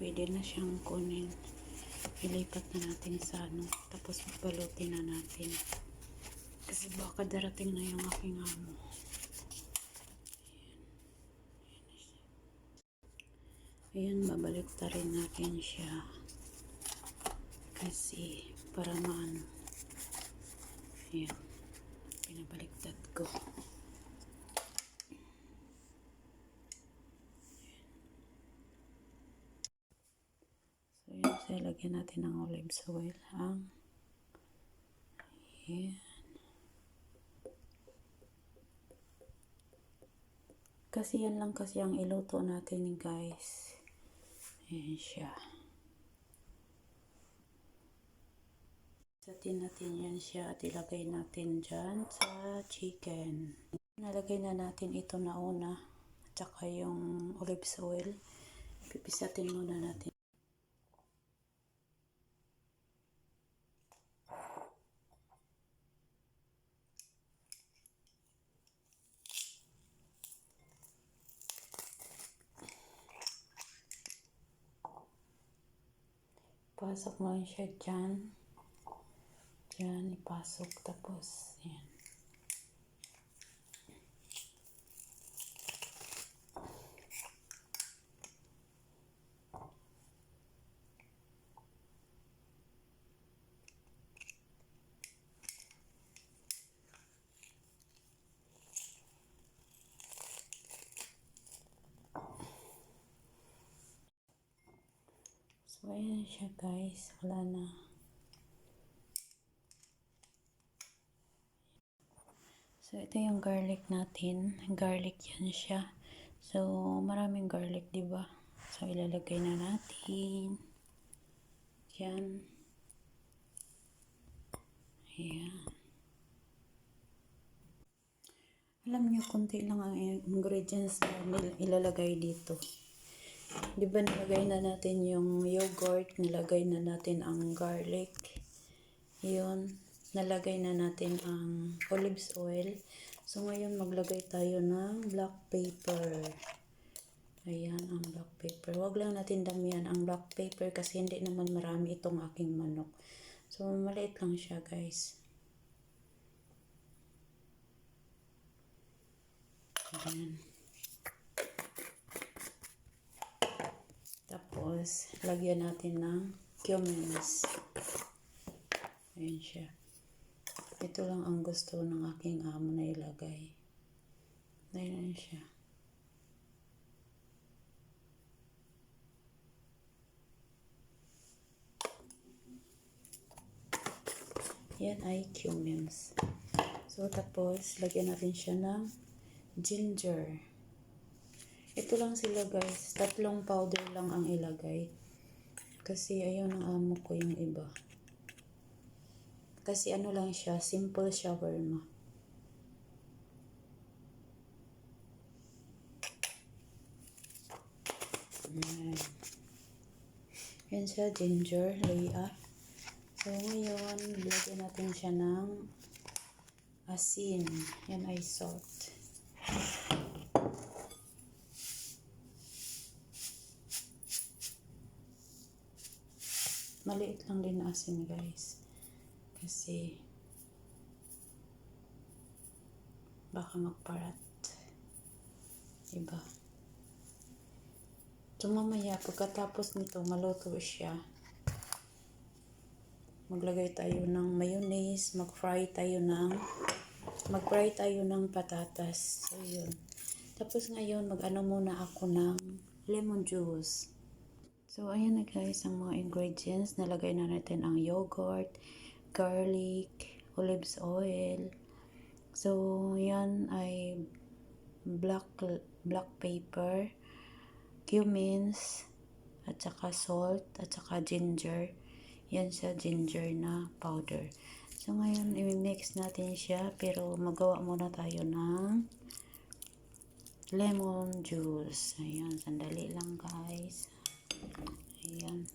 pwede na siyang kunin. Ilipat na natin sa ano. Tapos balutin na natin. Kasi baka darating na yung aking amo. Ayan, babalik ta rin natin siya. Kasi para maano. Ayan. Pinabaliktad ko. So, yun. So, lagyan natin ng olive oil. Ayan. Kasi yan lang kasi ang iluto natin, guys. Ayan siya. Satin natin yan siya at ilagay natin dyan sa chicken. Nalagay na natin ito na una at saka yung olive oil. Pipisatin muna natin. Pasok mo lang siya dyan. Dyan, ipasok. Tapos, yan. So, ayan siya, guys. Wala na. So, ito yung garlic natin. Garlic yan siya. So, maraming garlic, diba? So, ilalagay na natin. Yan. Ayan. Alam niyo, konti lang ang ingredients na ilalagay dito. Diba nilagay na natin yung yogurt, nilagay na natin ang garlic. Yun. Nalagay na natin ang olive oil. So, ngayon maglagay tayo ng black pepper. Ayan, ang black pepper. Huwag lang natin damihan ang black pepper kasi hindi naman marami itong aking manok. So, maliit lang siya, guys. Ayan. Tapos, lagyan natin ng cumins. Ayan siya. Ito lang ang gusto ng aking amo na ilagay. Ayan siya. Yan ay cumins. So, tapos, lagyan natin siya ng ginger. Ito lang sila, guys. 3 powder lang ang ilagay. Kasi ayaw ng amo ko yung iba. Kasi ano lang siya, simple shawarma. Yan siya, ginger, layer. So, ngayon, lagyan natin siya ng asin. Yan ay salt. Maliit lang din na asin, guys. Kasi baka magparat. Diba? So, mamaya, pagkatapos nito, maluto siya. Maglagay tayo ng mayonnaise. Mag-fry tayo ng patatas. So, yun. Tapos ngayon, mag-ano muna ako ng lemon juice. So, ayan na, guys, ang mga ingredients. Nalagay na natin ang yogurt, garlic, olive oil. So, yan ay black pepper, cumins, at saka salt, at saka ginger. Yan siya, ginger na powder. So, ngayon, i-mix natin siya. Pero, magawa muna tayo ng lemon juice. Ayan, sandali lang, guys. Ayan.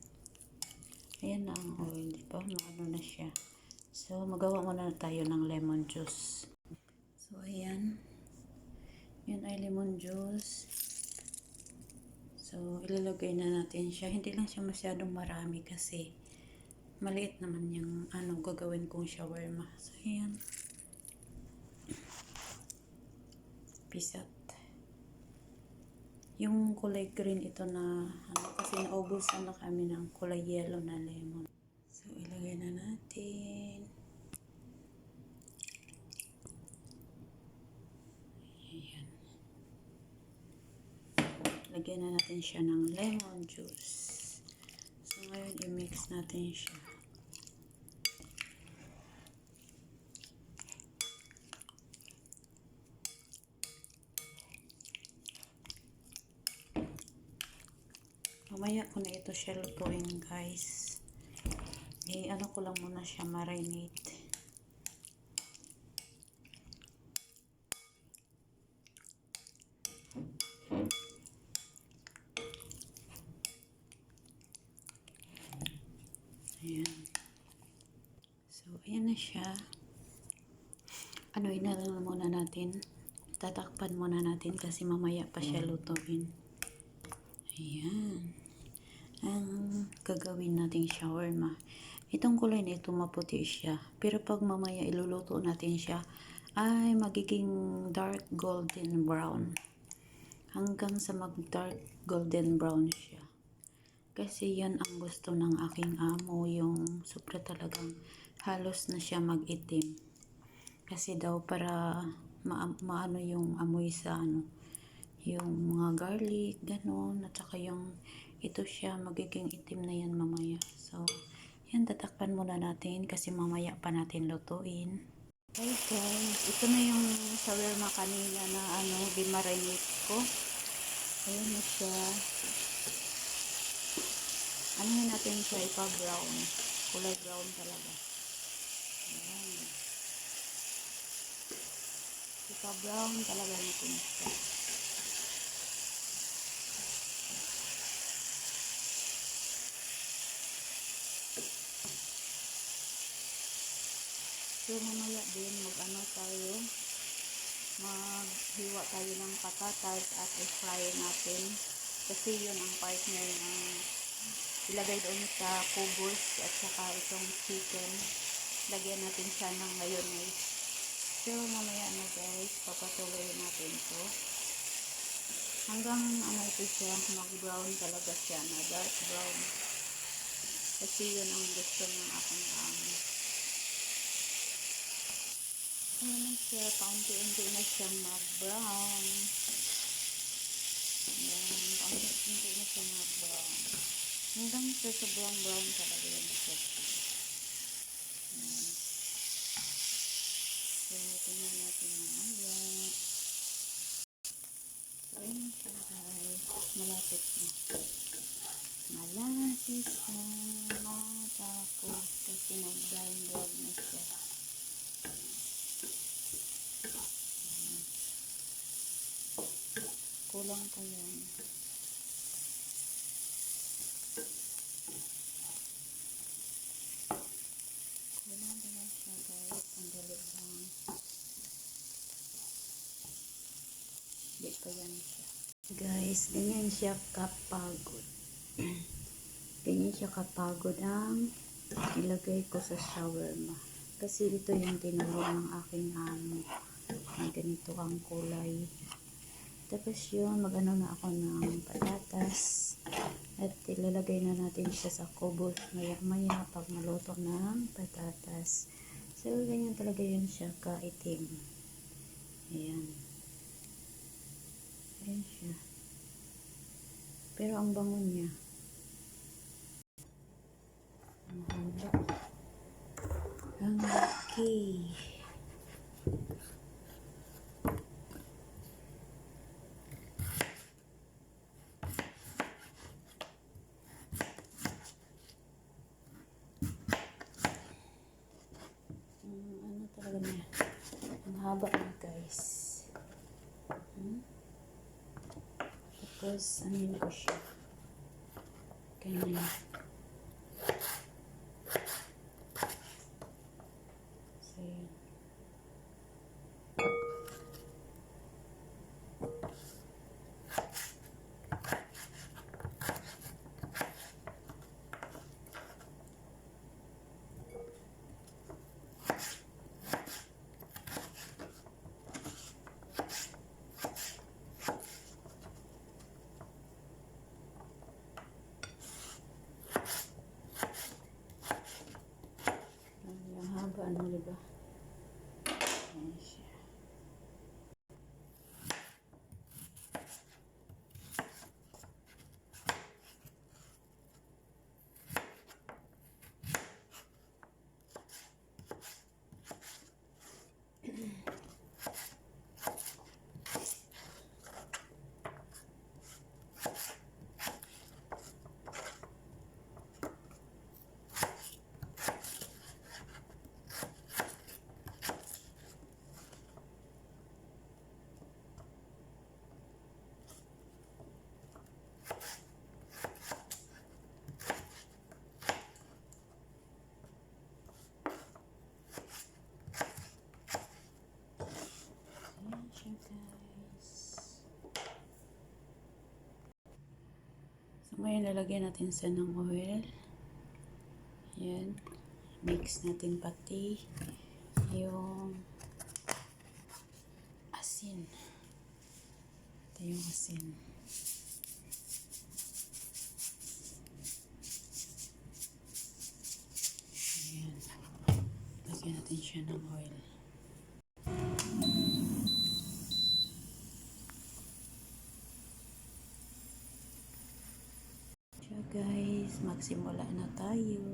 Ayan na ang oil, diba? Maano na siya. So, magawa muna tayo ng lemon juice. So, ayan. Yan ay lemon juice. So, So, ilalagay na natin siya. Hindi lang siya masyadong marami kasi maliit naman yung gagawin kong shawarma. So, ayan. Pisat. Yung kulay green ito na kasi naubusan na kami ng kulay yellow na lemon. So, ilagay na natin. Ayan. Lagyan na natin siya ng lemon juice. So, ngayon i-mix natin siya. Mamaya ko na ito siya lutuin, guys. Ano ko lang muna siya marinate. Ayan. So, ayan na siya. Na lang muna natin. Tatakpan muna natin kasi mamaya pa siya lutuin. Ayan. Ang gagawin nating shawarma. Itong kulay na ito maputi siya. Pero pag mamaya iluluto natin siya, ay magiging dark golden brown. Hanggang sa mag dark golden brown siya. Kasi yan ang gusto ng aking amo. Yung sobra talagang halos na siya mag-itim. Kasi daw para maano yung amoy sa yung mga garlic, ganon. At saka yung ito siya, magiging itim na yan mamaya. So, yan, tatakpan muna natin kasi mamaya pa natin lutuin. Okay guys, ito na yung shawarma kanina na bimarinate ko. Ayan na siya. Natin siya ipa-brown. Kulay brown talaga. Ayan. Ipa-brown talaga natin siya. So, mamaya din maghiwa tayo ng patatas at i-fry natin. Kasi yun ang partner ng ilagay doon sa kubos at saka itong chicken. Lagyan natin siya ng mayonnaise. So, mamaya na guys, papatuloy natin to. Hanggang ito siya, mag-brown talaga siya na dark brown. Kasi yun ang gusto ng aking amo. Ayan na siya, paunti-unti na siyang mag-brown. Ayan, paunti-unti na siyang mag-brown. Hanggang sa sobrang brown talaga yan siya. Ayan. So, tingnan natin mamaya. So, ayan siya guys. Malapit na. Malapit na matapos kasi nag-brown na siya. Kulang pa yan. Kulang pa yan siya guys. Ang galit lang. Hindi pa yan siya. Guys, ganyan siya kapagod. Ganyan siya kapagod ang ilagay ko sa shawarma. Kasi ito yung tinuro ng aking amo. Ganito ang kulay. Tapos yun, mag-ano na ako ng patatas. At ilalagay na natin siya sa kubos maya-maya pag maluto ng patatas. So, ganyan talaga yun siya, kaitim. Ayan. Ayan siya. Pero ang bango niya. Ang haba. Ang laki. Talaga niya. Ang haba na guys. Tapos, ko siya. Ganyan. So, yun. Ngayon, lalagyan natin siya ng oil. Yan. Mix natin pati yung asin. Ito yung asin. Ayan. Lagyan natin siya ng oil. So guys, magsimula na tayo.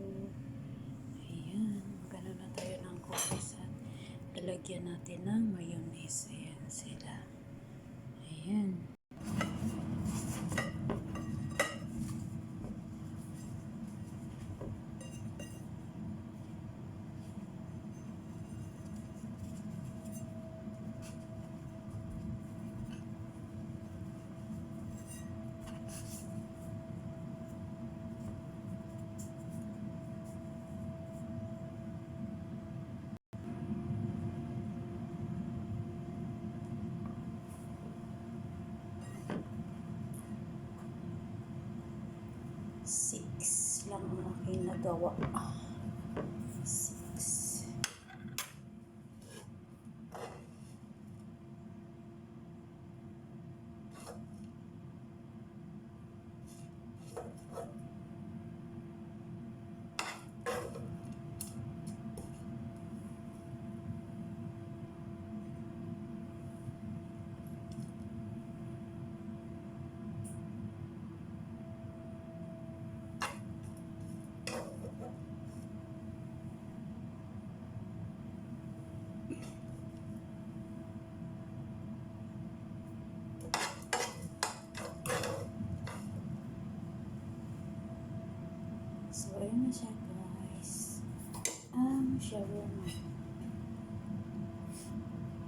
Ayan. Magano na tayo ng cookies at lalagyan natin ng mayonnaise. Ayan sila. Ayan. Six lang ang aking nagawa. Six. So, ayun na siya guys. Shawarma.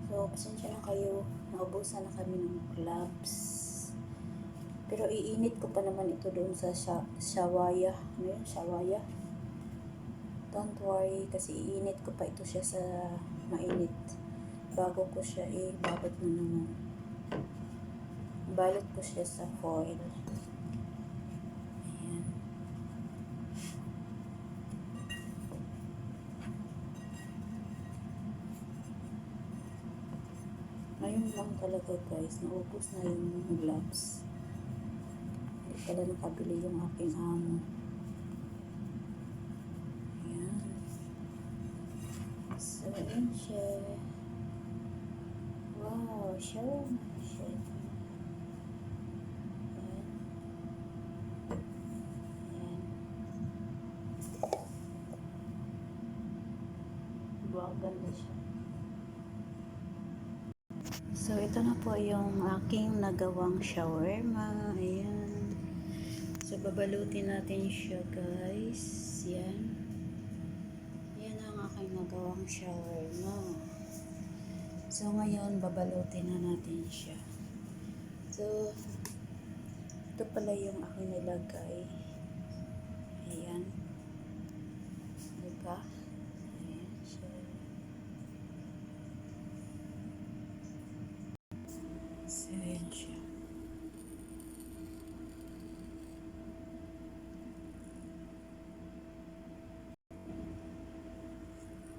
So, pasensya na kayo. Naubusan na kami ng gloves. Pero iinit ko pa naman ito doon sa shawaya. Ano yun? Shawaya? Don't worry, kasi iinit ko pa ito siya sa mainit. Bago ko siya ibalot na naman. Balot ko siya sa foil. Ayan. Ngayon lang talaga guys, naubos na yung gloves. Hindi pala nakabili yung aking amo. Ayan. So, ayan siya. Wow, show na siya. Ayan. Ayan. Wow, ganda siya. So, ito na po yung aking nagawang shawarma. Ayan. So, babalutin natin siya, guys. Yan. Yan ang aking nagawang shawarma. So, ngayon, babalutin na natin siya. So, ito pala yung aking nilagay. Ayan. Diba? Ayan siya. So, ayan siya.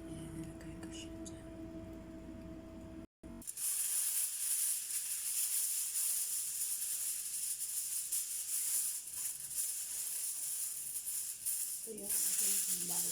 Ayan, nilagay ko siya dyan. Ito yung aking kumbay.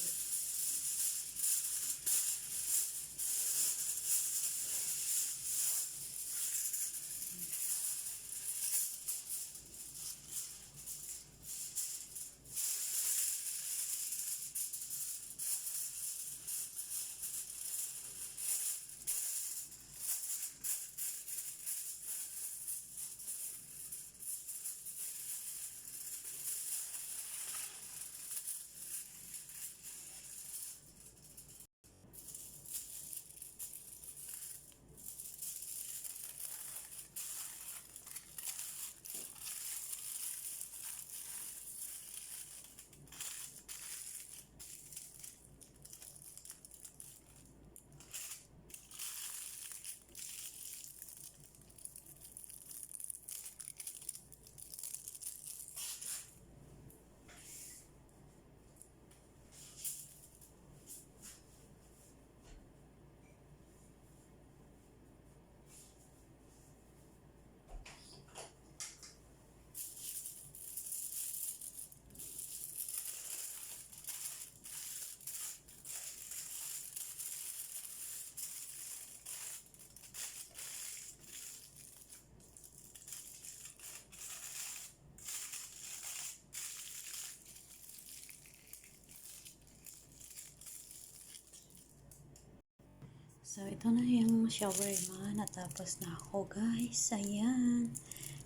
So, ito na yung shawarma. Natapos na ako, guys. Ayan.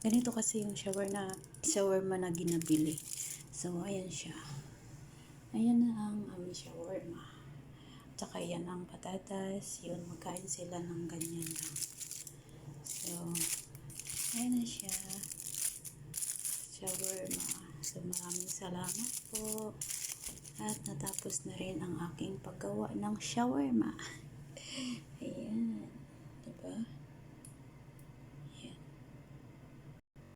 Ganito kasi yung shawarma na ginabili. So, ayan siya. Ayan na ang aming shawarma. Tsaka yan ang patatas. Yun, magkain sila ng ganyan lang. So, ayan na siya. Shawarma. So, maraming salamat po. At natapos na rin ang aking paggawa ng shawarma. Ayan. Diba?